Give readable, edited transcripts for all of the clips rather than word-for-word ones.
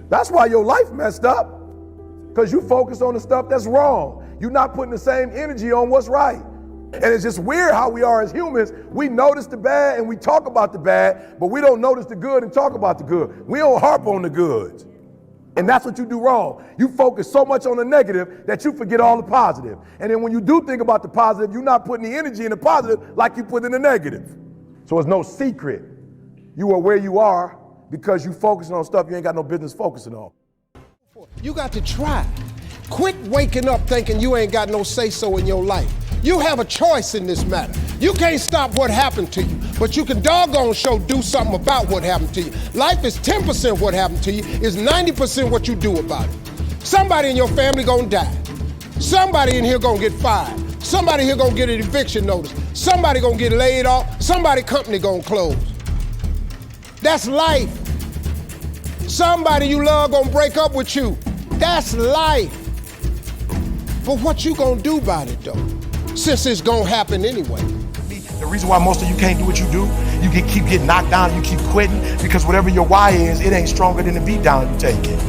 That's why your life messed up, because you focus on the stuff that's wrong. You're not putting the same energy on what's right. And it's just weird how we are as humans. We notice the bad and we talk about the bad, but we don't notice the good and talk about the good. We don't harp on the good. And that's what you do wrong. You focus so much on the negative that you forget all the positive. And then when you do think about the positive, you're not putting the energy in the positive like you put in the negative. So it's no secret you are where you are because you focusing on stuff you ain't got no business focusing on. You got to try. Quit waking up thinking you ain't got no say-so in your life. You have a choice in this matter. You can't stop what happened to you, but you can doggone sure do something about what happened to you. Life is 10% what happened to you, is 90% what you do about it. Somebody in your family gonna die. Somebody in here gonna get fired. Somebody here gonna get an eviction notice. Somebody gonna get laid off. Somebody company gonna close. That's life. Somebody you love gonna break up with you. That's life. But what you gonna do about it though? Since it's gonna happen anyway. The reason why most of you can't do what you do, you keep getting knocked down, you keep quitting, because whatever your why is, it ain't stronger than the beat down you take it.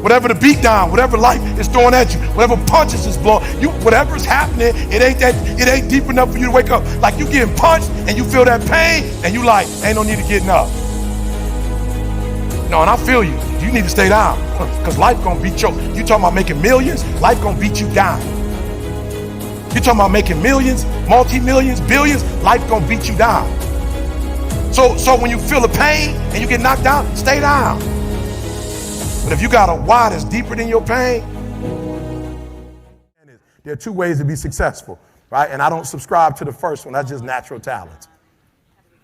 Whatever the beat down, whatever life is throwing at you, whatever punches is blowing, whatever's happening, it ain't deep enough for you to wake up. Like you getting punched and you feel that pain and you like, ain't no need of getting up. No, and I feel you. You need to stay down because life gonna beat you. You talking about making millions, life gonna beat you down. You talking about making millions, multi-millions, billions, life gonna beat you down. So when you feel the pain and you get knocked down, stay down. But if you got a why that's deeper than your pain, there are two ways to be successful, right? And I don't subscribe to the first one. That's just natural talent.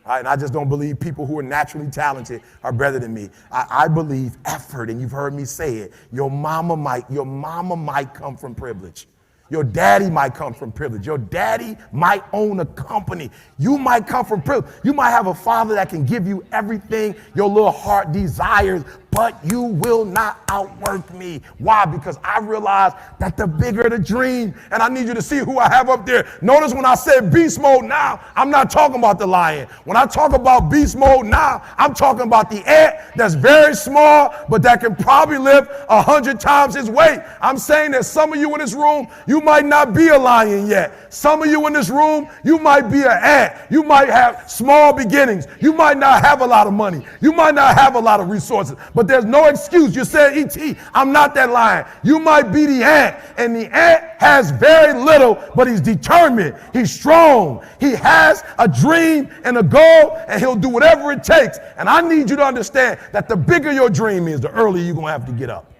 Right? And I just don't believe people who are naturally talented are better than me. I believe effort, and you've heard me say it. Your mama might come from privilege. Your daddy might come from privilege. Your daddy might own a company. You might come from privilege. You might have a father that can give you everything your little heart desires, but you will not outwork me. Why? Because I realize that the bigger the dream, and I need you to see who I have up there. Notice when I said beast mode now, I'm not talking about the lion. When I talk about beast mode now, I'm talking about the ant that's very small, but that can probably lift 100 times his weight. I'm saying that some of you in this room, you might not be a lion yet. Some of you in this room, you might be an ant. You might have small beginnings. You might not have a lot of money. You might not have a lot of resources, but there's no excuse. You said, E.T., I'm not that lion. You might be the ant, and the ant has very little, but he's determined. He's strong. He has a dream and a goal, and he'll do whatever it takes. And I need you to understand that the bigger your dream is, the earlier you're going to have to get up.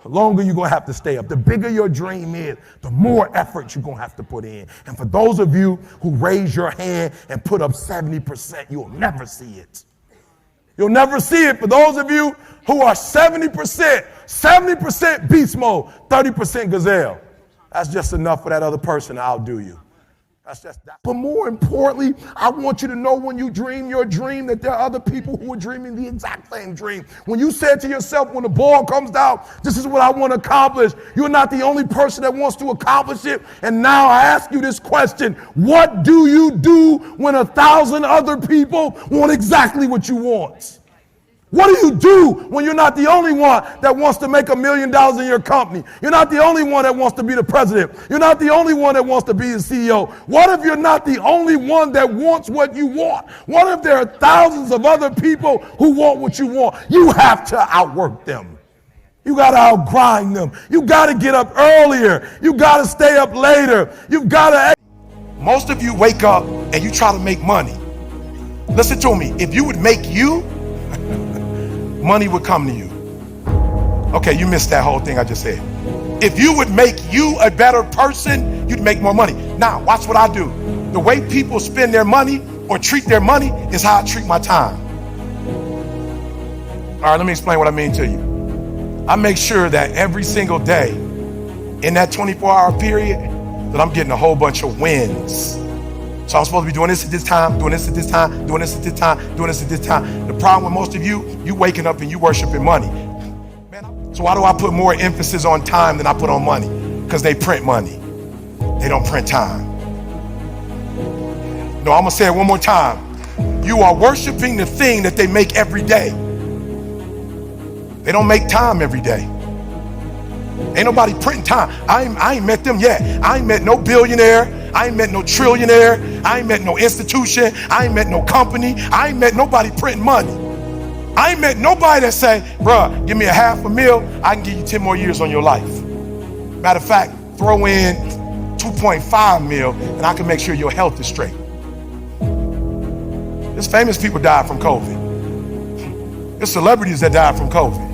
The longer you're going to have to stay up. The bigger your dream is, the more effort you're going to have to put in. And for those of you who raise your hand and put up 70%, you'll never see it. You'll never see it. For those of you who are 70% beast mode, 30% gazelle. That's just enough for that other person to outdo you. That's just that. But more importantly, I want you to know when you dream your dream that there are other people who are dreaming the exact same dream. When you said to yourself, when the ball comes down, this is what I want to accomplish. You're not the only person that wants to accomplish it. And now I ask you this question. What do you do when 1,000 other people want exactly what you want? What do you do when you're not the only one that wants to make $1 million in your company? You're not the only one that wants to be the president. You're not the only one that wants to be the CEO. What if you're not the only one that wants what you want? What if there are thousands of other people who want what you want? You have to outwork them. You got to outgrind them. You got to get up earlier. You got to stay up later. You've got to. Most of you wake up and you try to make money. Listen to me. If you would make you, money would come to you. Okay, you missed that whole thing I just said. If you would make you a better person, you'd make more money. Now, watch what I do. The way people spend their money or treat their money is how I treat my time. All right, let me explain what I mean to you. I make sure that every single day in that 24-hour period that I'm getting a whole bunch of wins. So I'm supposed to be doing this at this time, doing this at this time, doing this at this time, doing this at this time. The problem with most of you waking up and you worshiping money. So why do I put more emphasis on time than I put on money? Because they print money. They don't print time. No, I'm gonna say it one more time. You are worshiping the thing that they make every day. They don't make time every day. Ain't nobody printing time. I ain't met them yet. I ain't met no billionaire. I ain't met no trillionaire. I ain't met no institution. I ain't met no company. I ain't met nobody printing money. I ain't met nobody that say, bruh, give me $500,000, I can give you 10 more years on your life. Matter of fact, throw in 2.5 mil and I can make sure your health is straight. There's famous people died from COVID. There's celebrities that died from COVID.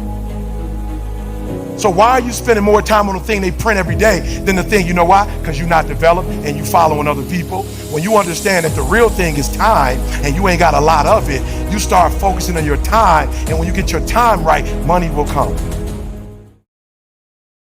So why are you spending more time on the thing they print every day than the thing, you know why? Because you're not developed and you following other people. When you understand that the real thing is time and you ain't got a lot of it, you start focusing on your time, and when you get your time right, money will come.